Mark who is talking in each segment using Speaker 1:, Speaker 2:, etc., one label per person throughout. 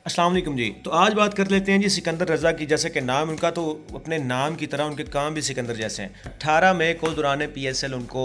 Speaker 1: अस्सलाम वालेकुम जी। तो आज बात कर लेते हैं जी सिकंदर रज़ा की। जैसे कि नाम उनका, तो अपने नाम की तरह उनके काम भी सिकंदर जैसे हैं। 18 मई को दौरान पीएसएल उनको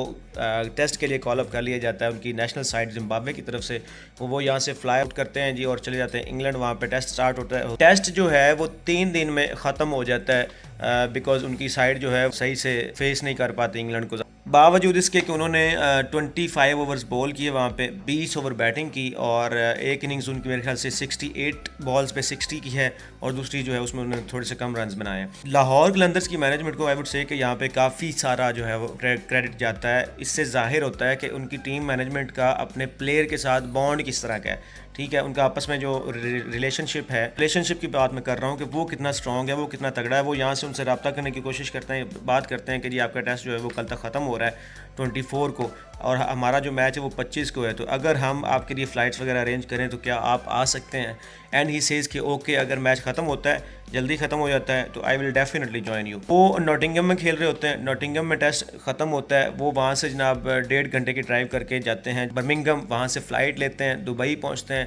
Speaker 1: टेस्ट के लिए कॉल अप कर लिया जाता है उनकी नेशनल साइड जिम्बाब्वे की तरफ से। वो यहाँ से फ्लाई आउट करते हैं जी और चले जाते हैं इंग्लैंड। वहाँ पे टेस्ट स्टार्ट होता है। टेस्ट जो है वो 3 दिन में ख़त्म हो जाता है बिकॉज उनकी साइड जो है सही से फेस नहीं कर पाती इंग्लैंड को। बावजूद इसके कि उन्होंने 25 ओवर्स बॉल किए, वहाँ पे 20 ओवर बैटिंग की और एक इनिंग्स उनकी मेरे ख्याल से 68 बॉल्स पे 60 की है और दूसरी जो है उसमें उन्होंने थोड़े से कम रन्स बनाए हैं। लाहौर कलंदर्स की मैनेजमेंट को आई वुड से कि यहाँ पे काफ़ी सारा जो है वो क्रेडिट जाता है। इससे जाहिर होता है कि उनकी टीम मैनेजमेंट का अपने प्लेयर के साथ बॉन्ड किस तरह का है। ठीक है, उनका आपस में जो रिलेशनशिप की बात मैं कर रहा हूँ कि वो कितना स्ट्रॉन्ग है, वो कितना तगड़ा है। वो यहाँ से उनसे रब्ता करने की कोशिश करते हैं, बात करते हैं कि जी आपका टेस्ट जो है वो कल तक ख़त्म हो रहा है 24 को और हमारा जो मैच है वो 25 को है, तो अगर हम आपके लिए फ़्लाइट्स वगैरह अरेंज करें तो क्या आप आ सकते हैं। एंड ही सेज़ कि ओके, अगर मैच ख़त्म होता है, जल्दी ख़त्म हो जाता है, तो I will definitely join you. वो नॉटिंघम में खेल रहे होते हैं। नॉटिंघम में टेस्ट ख़त्म होता है, वो वहाँ से जनाब 1.5 घंटे की ड्राइव करके जाते हैं बर्मिंघम। वहाँ से फ़्लाइट लेते हैं, दुबई पहुँचते हैं।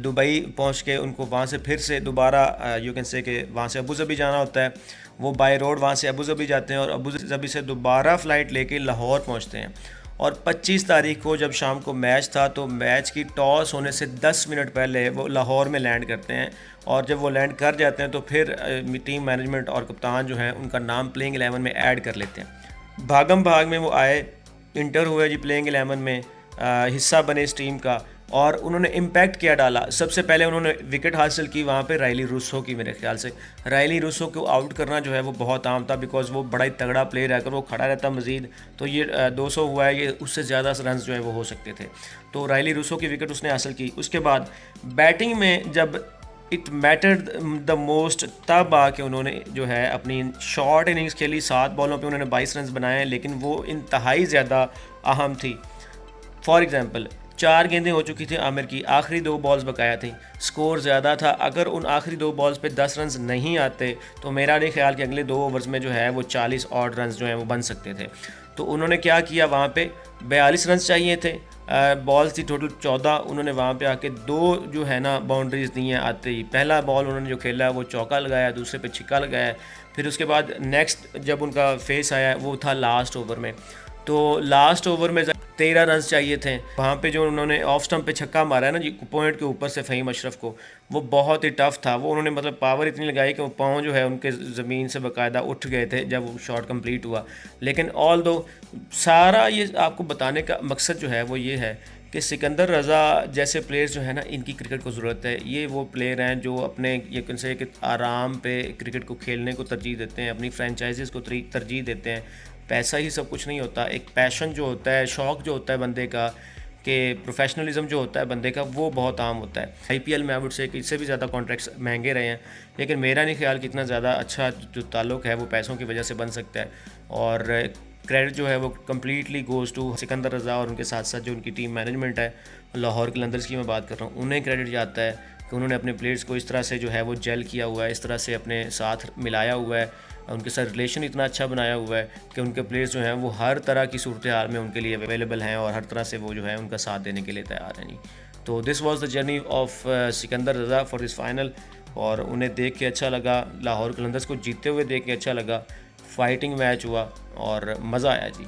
Speaker 1: दुबई पहुँच के उनको वहाँ से फिर से दोबारा यू कैन से कि वहाँ से अबू धाबी जाना होता है। वो बाय रोड वहाँ से अबू धाबी जाते हैं और अबू धाबी से दोबारा फ़्लाइट लेके लाहौर पहुँचते हैं। और 25 तारीख को जब शाम को मैच था, तो मैच की टॉस होने से 10 मिनट पहले वो लाहौर में लैंड करते हैं। और जब वो लैंड कर जाते हैं तो फिर टीम मैनेजमेंट और कप्तान जो है उनका नाम प्लेइंग 11 में ऐड कर लेते हैं। भागम भाग में वो आए, इंटर हुए जी प्लेइंग 11 में, हिस्सा बने इस टीम का और उन्होंने इम्पैक्ट क्या डाला। सबसे पहले उन्होंने विकेट हासिल की वहाँ पे रायली रूसो की। मेरे ख्याल से रायली रूसो को आउट करना जो है वो बहुत आम था बिकॉज वो बड़ा ही तगड़ा प्लेयर है। अगर वो खड़ा रहता मज़ीद तो ये 200 हुआ है, ये उससे ज़्यादा रन जो है वो हो सकते थे। तो रायली रूसो की विकेट उसने हासिल की। उसके बाद बैटिंग में जब इट मैटर्ड द मोस्ट, तब आके उन्होंने जो है अपनी शॉर्ट इनिंग्स खेली। 7 बॉलों पे उन्होंने 22 रन बनाए, लेकिन वो इंतहाई ज़्यादा अहम थी। फॉर एग्ज़ाम्पल 4 गेंदें हो चुकी थी आमिर की, आखिरी 2 बॉल्स बकाया थी, स्कोर ज़्यादा था। अगर उन आखिरी 2 बॉल्स पे 10 रन नहीं आते तो मेरा नहीं ख्याल कि अगले 2 ओवर्स में जो है वो 40 ऑड रन जो हैं वो बन सकते थे। तो उन्होंने क्या किया, वहाँ पे 42 रन चाहिए थे, बॉल्स थी टोटल 14। उन्होंने वहाँ पे आके 2 जो है ना बाउंड्रीज दी हैं आते ही। पहला बॉल उन्होंने जो खेला वो चौका लगाया, दूसरे पे छक्का लगाया। फिर उसके बाद नेक्स्ट जब उनका फेस आया वो था लास्ट ओवर में। तो लास्ट ओवर में 13 रन चाहिए थे। वहाँ पे जो उन्होंने ऑफ स्टंप पे छक्का मारा है ना जी, पॉइंट के ऊपर से फ़हीम अशरफ को, वो बहुत ही टफ था। वो उन्होंने मतलब पावर इतनी लगाई कि वो पाँव जो है उनके ज़मीन से बाकायदा उठ गए थे जब वो शॉट कंप्लीट हुआ। लेकिन ऑल दो सारा ये आपको बताने का मकसद जो है वो ये है कि सिकंदर रज़ा जैसे प्लेयर्स जो है ना, इनकी क्रिकेट को ज़रूरत है। ये वो प्लेयर हैं जो अपने ये कन से कि आराम पे क्रिकेट को खेलने को तरजीह देते हैं, अपनी फ्रेंचाइजीज़ को तरजीह देते हैं। पैसा ही सब कुछ नहीं होता, एक पैशन जो होता है, शौक़ जो होता है बंदे का, कि प्रोफेशनलिज्म जो होता है बंदे का, वो बहुत आम होता है। आईपीएल में आई वुड से कि इससे भी ज़्यादा कॉन्ट्रैक्ट्स महंगे रहे हैं, लेकिन मेरा नहीं ख्याल कि इतना ज़्यादा अच्छा जो ताल्लुक़ है वो पैसों की वजह से बन सकता है। और क्रेडिट जो है वो कम्प्लीटली गोज़ टू सिकंदर रज़ा और उनके साथ साथ जो उनकी टीम मैनेजमेंट है, लाहौर कलंदर्स की मैं बात कर रहा हूँ, उन्हें क्रेडिट जाता है कि उन्होंने अपने प्लेयर्स को इस तरह से जो है वो जेल किया हुआ है, इस तरह से अपने साथ मिलाया हुआ है, उनके साथ रिलेशन इतना अच्छा बनाया हुआ है कि उनके प्लेयर्स जो हैं वो हर तरह की सूरत हाल में उनके लिए अवेलेबल हैं और हर तरह से वो जो है उनका साथ देने के लिए तैयार हैं। जी, तो this was the journey of Sikandar Raza for this final. और उन्हें देख के अच्छा लगा, लाहौर कलंदर्स को जीतते हुए देख के अच्छा लगा, फाइटिंग मैच हुआ और मज़ा आया जी।